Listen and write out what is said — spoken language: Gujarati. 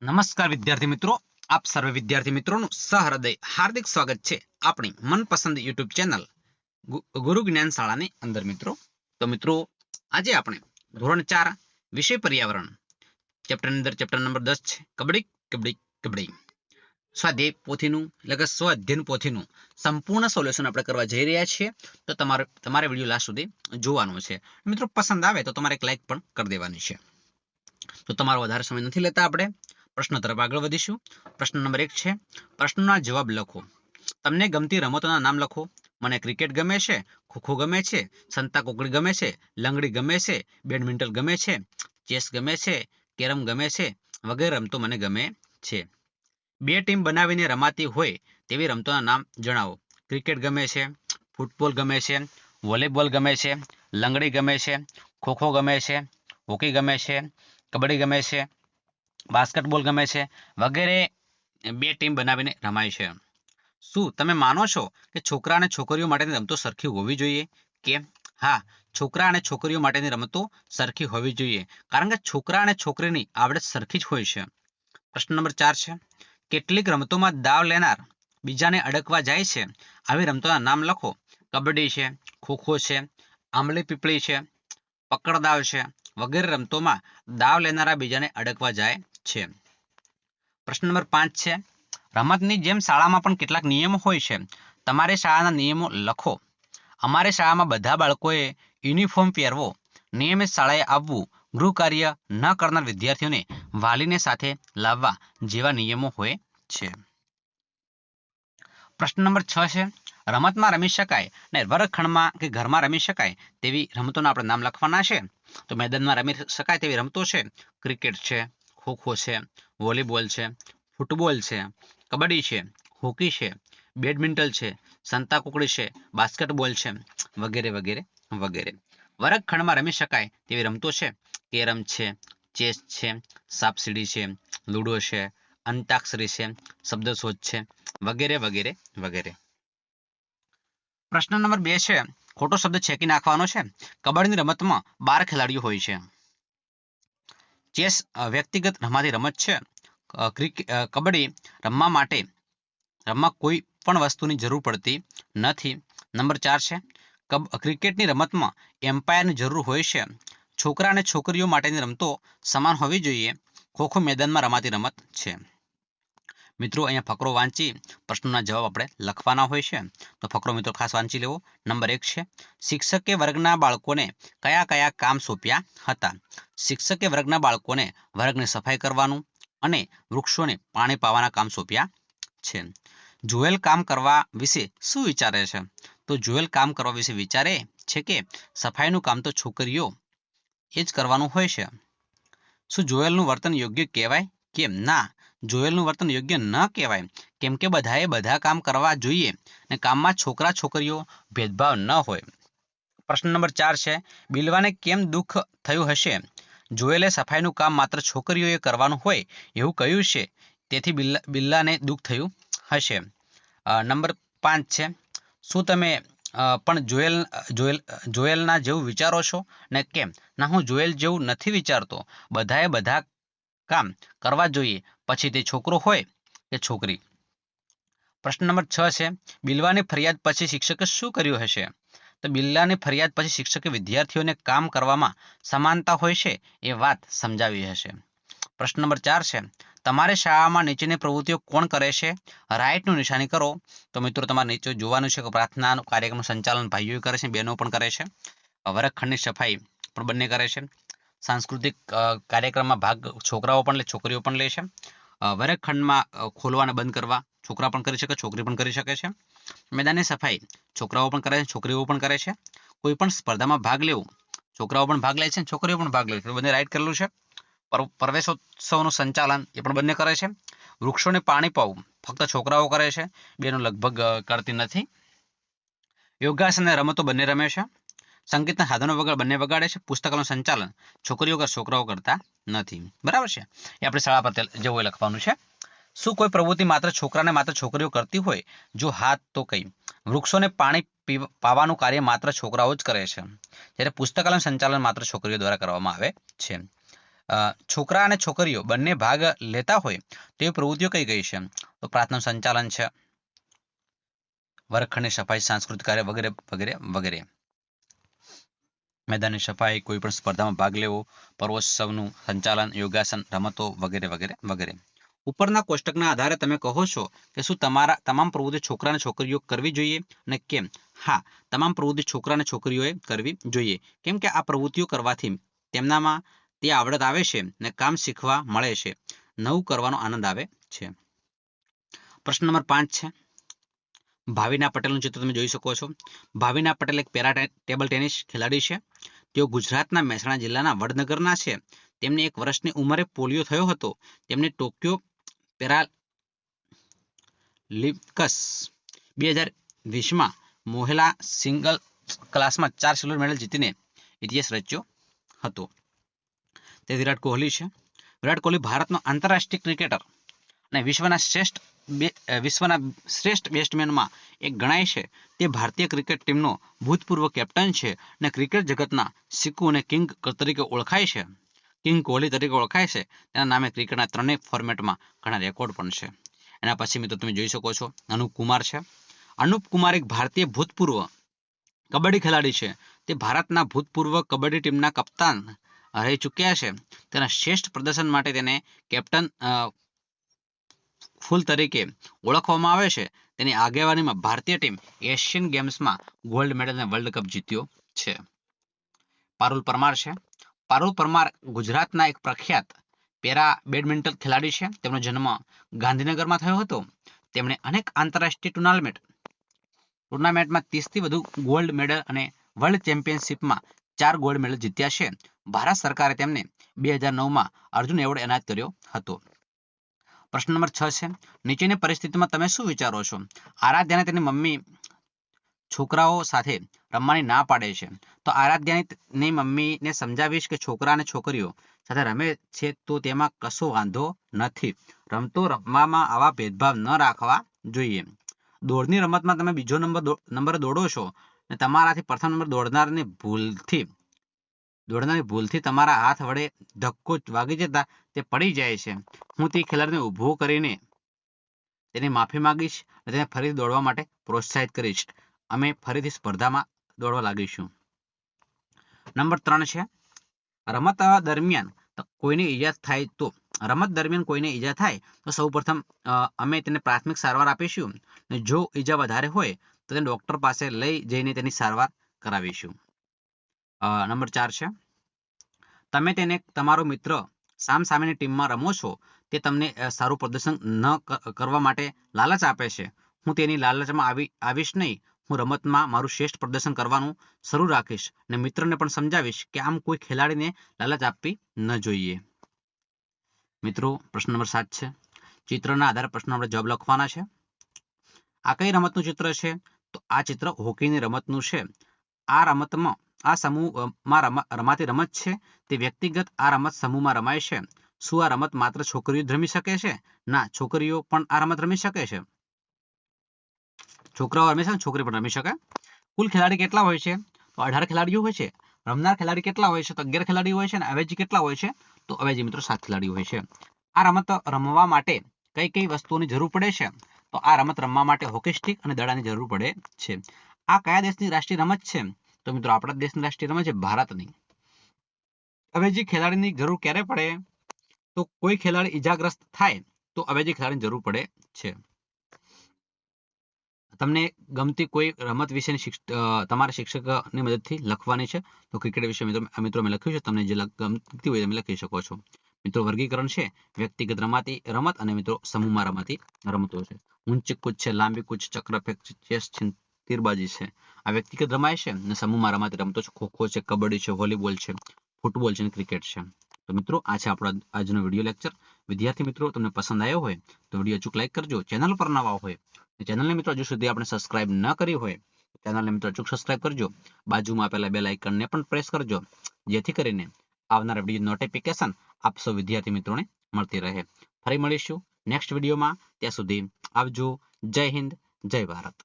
નમસ્કાર વિદ્યાર્થી મિત્રો, આપ સર્વે વિદ્યાર્થી મિત્રોનું સહૃદય હાર્દિક સ્વાગત છે આપણી મનપસંદ યુટ્યુબ ચેનલ ગુરુ જ્ઞાન શાળાની અંદર. મિત્રો આજે આપણે ધોરણ 4 વિષય પર્યાવરણ ચેપ્ટરની અંદર ચેપ્ટર નંબર 10 છે કબડ્ડી કબડ્ડી કબડ્ડી સ્વાધ્યાય પોથીનું એટલે કે સ્વ અધ્યયન પોથીનું સંપૂર્ણ સોલ્યુશન આપણે કરવા જઈ રહ્યા છીએ. તો તમારે વિડીયો લાસ્ટ સુધી જોવાનું છે. મિત્રો પસંદ આવે તો તમારે એક લાઈક પણ કરી દેવાની છે. તો તમારો વધારે સમય નથી લેતા આપણે પ્રશ્ન તરફ આગળ વધીશું. પ્રશ્ન નંબર 1 છે, પ્રશ્નના જવાબ લખો. તમને ગમતી રમતોના નામ લખો. મને ક્રિકેટ ગમે છે, ખોખો ગમે છે, સંતાકુકડી ગમે છે, લંગડી ગમે છે, બેડમિન્ટન ગમે છે, ચેસ ગમે છે, કેરમ ગમે છે વગેરે રમતો મને ગમે છે. બે ટીમ બનાવીને રમાતી હોય તેવી રમતોના નામ જણાવો. ક્રિકેટ ગમે છે, ફૂટબોલ ગમે છે, વોલીબોલ ગમે છે, લંગડી ગમે છે, ખોખો ગમે છે, હોકી ગમે છે, કબડ્ડી ગમે છે, બાસ્કેટબોલ ગમે છે વગેરે બે ટીમ બનાવીને રમાય છે. શું તમે માનો છો કે છોકરા અને છોકરીઓ માટેની રમતો સરખી હોવી જોઈએ? કેમ? હા, છોકરા અને છોકરીઓ માટેની રમતો સરખી હોવી જોઈએ, કારણ કે છોકરા અને છોકરીની આવડત સરખી જ હોય છે. પ્રશ્ન નંબર 4 છે, કેટલીક રમતોમાં દાવ લેનાર બીજાને અડકવા જાય છે. આવી રમતોના નામ લખો. કબડ્ડી છે, ખોખો છે, આંબલી પીપળી છે, પકડદાવ છે વગેરે રમતોમાં દાવ લેનારા બીજાને અડકવા જાય છે. પ્રશ્ન નંબર 5 છે, રમતની જેમ શાળામાં પણ કેટલાક નિયમો હોય છે. તમારે શાળાના નિયમો લખો. અમારે શાળામાં બધા બાળકોએ યુનિફોર્મ પહેરવો, નિયમિત શાળાએ આવવું, ગૃહ કાર્ય ન કરનાર વિદ્યાર્થીઓને વાલીને સાથે લાવવા જેવા નિયમો હોય છે. પ્રશ્ન નંબર 6 છે, રમતમાં રમી શકાય ને વર્ગખંડમાં કે ઘરમાં રમી શકાય તેવી રમતોના આપણે નામ લખવાના છે. તો મેદાનમાં રમી શકાય તેવી રમતો છે ક્રિકેટ છે, ખોખો છે, વોલીબોલ છે, ફૂટબોલ છે, કબડ્ડી છે, હોકી છે, બેડમિન્ટન છે, સંતાકુકડી છે, બાસ્કેટબોલ છે વગેરે વગેરે વગેરે. વર્ગખંડમાં રમી શકાય તેવી રમતો છે કેરમ છે, ચેસ છે, સાપસીડી છે, લૂડો છે, અંતાક્ષરી છે, શબ્દશોધ છે વગેરે વગેરે વગેરે. પ્રશ્ન નંબર 2 છે, ખોટો શબ્દ છેકી નાખવાનો છે. કબડ્ડીની રમતમાં 12 ખેલાડીઓ હોય છે. ચેસ વ્યક્તિગત રમાતી રમત છે. કબડ્ડી રમવા કોઈ પણ વસ્તુની જરૂર પડતી નથી. નંબર 4 છે, ક્રિકેટની રમતમાં એમ્પાયરની જરૂર હોય છે. છોકરા અને છોકરીઓ માટેની રમતો સમાન હોવી જોઈએ. ખોખો મેદાનમાં રમાતી રમત છે. મિત્રો અહીંયા ફકરો વાંચી પ્રશ્નોના જવાબ આપણે લખવાના હોય છે. તો ફકરો મિત્રો ખાસ વાંચી લેવો. નંબર 1 છે, શિક્ષકે વર્ગના બાળકોને કયા કયા કામ સોંપ્યા હતા? શિક્ષકે વર્ગના બાળકોને વર્ગની સફાઈ કરવાનું અને વૃક્ષોને પાણી પાવાના કામ સોંપ્યા છે. જોયેલ કામ કરવા વિશે શું વિચારે છે? તો જોયેલ કામ કરવા વિશે વિચારે છે કે સફાઈનું કામ તો છોકરીઓ એ જ કરવાનું હોય છે. શું જોયેલનું વર્તન યોગ્ય કહેવાય? કેમ? ના, જોયેલનું વર્તન યોગ્ય ન કહેવાય, કેમ કે બધાએ બધા કામ કરવા જોઈએ અને કામમાં છોકરા છોકરીઓ ભેદભાવ ન હોય. પ્રશ્ન નંબર 4 છે, બિલવાને કેમ દુઃખ થયું હશે? જોયેલે સફાઈનું કામ માત્ર છોકરીઓએ કરવાનું હોય એવું કહ્યું છે, તેથી બિલ્લાને દુઃખ થયું હશે. નંબર 5 છે, શું તમે પણ જોયેલના જેવું વિચારો છો ને કેમ? ના, હું જોયેલ જેવું નથી વિચારતો. બધાએ બધા કામ કરવા જોઈએ, પછી તે છોકરો હોય કે છોકરી. પ્રશ્ન નંબર 6 છે, બિલવાની ફરિયાદ પછી શિક્ષકે શું કર્યું હશે? તો બિલ્લાની ફરિયાદ પછી શિક્ષકે વિદ્યાર્થીઓને કામ કરવામાં સમાનતા હોય છે એ વાત સમજાવી હશે. પ્રશ્ન નંબર 4 છે, તમારે શાળામાં નીચેની પ્રવૃત્તિઓ કોણ કરે છે? રાઈટનું નિશાની કરો. તો મિત્રો તમારે નીચે જોવાનું છે કે પ્રાર્થના કાર્યક્રમનું સંચાલન ભાઈઓ કરે છે, બહેનો પણ કરે છે. વર્ગખંડની સફાઈ પણ બંને કરે છે. સાંસ્કૃતિક કાર્યક્રમમાં ભાગ છોકરાઓ પણ લે, છોકરીઓ પણ લે છે. વર્ગખંડમાં ખોલવા અને બંધ કરવા છોકરા પણ કરી શકે, છોકરી પણ કરી શકે છે. મેદાનની સફાઈ છોકરાઓ પણ કરે છે, છોકરીઓ પણ કરે છે. કોઈ પણ સ્પર્ધામાં ભાગ લેવો છોકરાઓ પણ ભાગ લે છે, છોકરીઓ પણ ભાગ લે છે. બંને રાઈટ કરેલું છે. પ્રવેશોત્સવનું સંચાલન એ પણ બંને કરે છે. વૃક્ષોને પાણી પાવું ફક્ત છોકરાઓ કરે છે, બેનો લગભગ કરતી નથી. યોગાસન અને રમતો બંને રમે છે. સંગીતના સાધનો બંને વગાડે છે. પુસ્તકોનું સંચાલન છોકરાઓ કરતા નથી. બરાબર છે. એ આપણે શાળા પર જેવું લખવાનું છે. શું કોઈ પ્રવૃત્તિ માત્ર છોકરાને માત્ર છોકરીઓ કરતી હોય? જો હા તો કઈ? વૃક્ષોને પાણી પાવાનું કાર્ય માત્ર છોકરાઓ જ કરે છે, જ્યારે પુસ્તકાલયનું સંચાલન માત્ર છોકરીઓ દ્વારા કરવામાં આવે છે. છોકરા અને છોકરીઓ બંને ભાગ લેતા હોય તેવી પ્રવૃત્તિઓ કઈ કઈ છે? તો પ્રાર્થના સંચાલન છે, વર્ગખંડની સફાઈ, સાંસ્કૃતિક કાર્ય વગેરે વગેરે વગેરે. મેદાનની સફાઈ, કોઈ પણ સ્પર્ધામાં ભાગ લેવો, પર્વોત્સવનું સંચાલન, યોગાસન, રમતો વગેરે વગેરે વગેરે. ઉપરના કોષ્ટકના આધારે તમે કહો છો કે શું તમામ પ્રવૃત્તિ છોકરા અને છોકરીઓ કરવી જોઈએ અને કેમ? હા, તમામ પ્રવૃત્તિ છોકરા અને છોકરીઓએ કરવી જોઈએ, કેમ કે આ પ્રવૃત્તિઓ કરવાથી તેમનામાં તે આવડત આવે છે અને કામ શીખવા મળે છે, નવું કરવાનો આનંદ આવે છે. પ્રશ્ન નંબર 5 છે. ભાવિના પટેલનું ચિત્ર તમે જોઈ શકો છો. ભાવિના પટેલ એક પેરા ટેબલ ટેનિસ ખેલાડી છે. તેઓ ગુજરાતના મહેસાણા જિલ્લાના વડનગરના છે. તેમને 1 વર્ષની ઉંમરે પોલિયો થયો હતો. તેમને ટોક્યો પેરાલિમ્પિક્સ 2020માં મહિલા સિંગલ ક્લાસમાં 4 સિલ્વર મેડલ જીતીને ઇતિહાસ રચ્યો હતો. તે વિરાટ કોહલી છે. વિરાટ કોહલી ભારતનો આંતરરાષ્ટ્રીય ક્રિકેટર અને વિશ્વના શ્રેષ્ઠ બેટ્સમેનમાં એક ગણાય છે. તે ભારતીય ક્રિકેટ ટીમનો ભૂતપૂર્વ કેપ્ટન છે અને ક્રિકેટ જગતના સિક્કુ અને કિંગ તરીકે ઓળખાય છે. કિંગ કોહલી તરીકે ઓળખાય છે. તેના નામે ક્રિકેટના 3 ફોર્મેટમાં ઘણા રેકોર્ડ પણ છે. એના પછી મિત્રો તમે જોઈ શકો છો અનુપ કુમાર છે. અનુપ કુમાર એક ભારતીય ભૂતપૂર્વ કબડ્ડી ખેલાડી છે. તે ભારતના ભૂતપૂર્વ કબડ્ડી ટીમના કપ્તાન રહી ચૂક્યા છે. તેના શ્રેષ્ઠ પ્રદર્શન માટે તેને કેપ્ટન ફૂલ તરીકે ઓળખવામાં આવે છે. તેની આગેવાનીમાં ભારતીય ટીમ એશિયન ગેમ્સમાં ગોલ્ડ મેડલ અને વર્લ્ડ કપ જીત્યો છે. પારુલ પરમાર છે. પારુલ પરમાર ગુજરાતના એક પ્રખ્યાત પેરા બેડમિન્ટન ખેલાડી છે. તેમનો જન્મ ગાંધીનગરમાં થયો હતો. તેમણે અનેક આંતરરાષ્ટ્રીય ટુર્નામેન્ટમાં 30થી વધુ ગોલ્ડ મેડલ અને વર્લ્ડ ચેમ્પિયનશિપમાં 4 ગોલ્ડ મેડલ જીત્યા છે. ભારત સરકારે તેમને 2009માં અર્જુન એવોર્ડ એનાયત કર્યો હતો. પ્રશ્ન નંબર 6 છે. નીચેની પરિસ્થિતિમાં તમે શું વિચારો છો? આરાધ્યાને તેની મમ્મી છોકરાઓ સાથે રમવાની ના પાડે છે. તો આરાધ્યાની મમ્મીને સમજાવીશ કે છોકરા અને છોકરીઓ સાથે રમે છે તો તેમાં કશો વાંધો નથી. રમવામાં આવા ભેદભાવ ન રાખવા જોઈએ. દોડની રમતમાં તમે બીજો નંબર દોડો છો અને તમારાથી પ્રથમ નંબર દોડનારની ભૂલથી તમારા હાથ વડે ધક્કો વાગી જતા તે પડી જાય છે. હું તે ખેલાડીને ઊભો કરીને તેની માફી માંગીશ અને તેને ફરીથી દોડવા માટે પ્રોત્સાહિત કરીશ. અમે ફરીથી સ્પર્ધામાં દોડવા લાગીશું. નંબર 3 છે. રમત દરમિયાન કોઈને ઈજા થાય તો સૌપ્રથમ અમે તેને પ્રાથમિક સારવાર આપીશું અને જો ઈજા વધારે હોય તો તેને ડોક્ટર પાસે લઈ જઈને તેની સારવાર કરાવીશું. નંબર 4 છે. તમે તેને તમારો મિત્ર સામસામેની ટીમમાં રમો છો તે તમને સારું પ્રદર્શન ન કરવા માટે લાલચ આપે છે. હું તેની લાલચમાં આવીશ નહીં. હું રમતમાં મારું શ્રેષ્ઠ પ્રદર્શન કરવાનું શરૂ રાખીશ અને મિત્રને પણ સમજાવીશ કે આમ કોઈ ખેલાડીને લાલચ આપવી ન જોઈએ. મિત્રો પ્રશ્ન નંબર 7 છે. ચિત્રના આધારે પ્રશ્ન આપણે જવાબ લખવાના છે. આ કઈ રમતનું ચિત્ર છે? તો આ ચિત્ર હોકીની રમતનું છે. આ રમતમાં આ સમૂહમાં રમાતી રમત છે. તે વ્યક્તિગત આ રમત સમૂહમાં રમાય છે. શું આ રમત માત્ર છોકરીઓ જ રમી શકે છે? ના, છોકરીઓ પણ આ રમત રમી શકે છે. છોકરાઓ રમે છે ને છોકરી પણ રમી શકે. કુલ ખેલાડી કેટલા હોય છે? તો 18 ખેલાડીઓ હોય છે. રમનાર ખેલાડી કેટલા હોય છે? તો 11 ખેલાડી હોય છે. અને અવેજી કેટલા હોય છે? તો અવેજી મિત્રો 7 ખેલાડી હોય છે. આ રમત રમવા માટે કઈ કઈ વસ્તુઓની જરૂર પડે છે? તો આ રમત રમવા માટે હોકી સ્ટિક અને દડાની જરૂર પડે છે. આ કયા દેશની રાષ્ટ્રીય રમત છે? તો મિત્રો આપણા દેશની રાષ્ટ્રીય રમત છે ભારતની. અવેજી ખેલાડીની જરૂર ક્યારે પડે? તો કોઈ ખેલાડી ઈજાગ્રસ્ત થાય તો અવેજી ખેલાડીની જરૂર પડે છે. તમને ગમતી કોઈ રમત વિશેની તમારા શિક્ષકની મદદથી લખવાની છે. તો ક્રિકેટ વિશે મિત્રો મેં લખ્યું છે. તમને જે ગમતી હોય તમે લખી શકો છો. મિત્રો વર્ગીકરણ છે વ્યક્તિગત રમાતી રમત અને મિત્રો સમૂહમાં રમાતી રમતો છે. ઊંચી કૂદ છે, લાંબી કૂદ છે, ચક્ર ફેંક છે, ચેસ છે, તીરબાજી છે. આ વ્યક્તિગત રમાય છે અને સમૂહમાં રમાતી રમતો છે. ખોખો છે, કબડ્ડી છે, વોલીબોલ છે, ફૂટબોલ છે અને ક્રિકેટ છે. તો મિત્રો આ છે આપણો આજનો વિડીયો લેક્ચર. વિદ્યાર્થી મિત્રો તમને પસંદ આવ્યો હોય તો વિડીયો અચૂક લાઈક કરજો. ચેનલ પર નવા હોય ચેનલને મિત્રો હજુ સુધી આપણે સબસ્ક્રાઇબ ન કરી હોય ચેનલને મિત્રો અચૂક સબસ્ક્રાઇબ કરજો. બાજુમાં આપેલા બેલ આઇકનને પણ પ્રેસ કરજો જેથી કરીને આવનારા વિડીયો નોટિફિકેશન આપ સૌ વિદ્યાર્થી મિત્રોને મળતી રહે. ફરી મળીશું નેક્સ્ટ વિડીયોમાં. ત્યાં સુધી આવજો. જય હિન્દ, જય ભારત.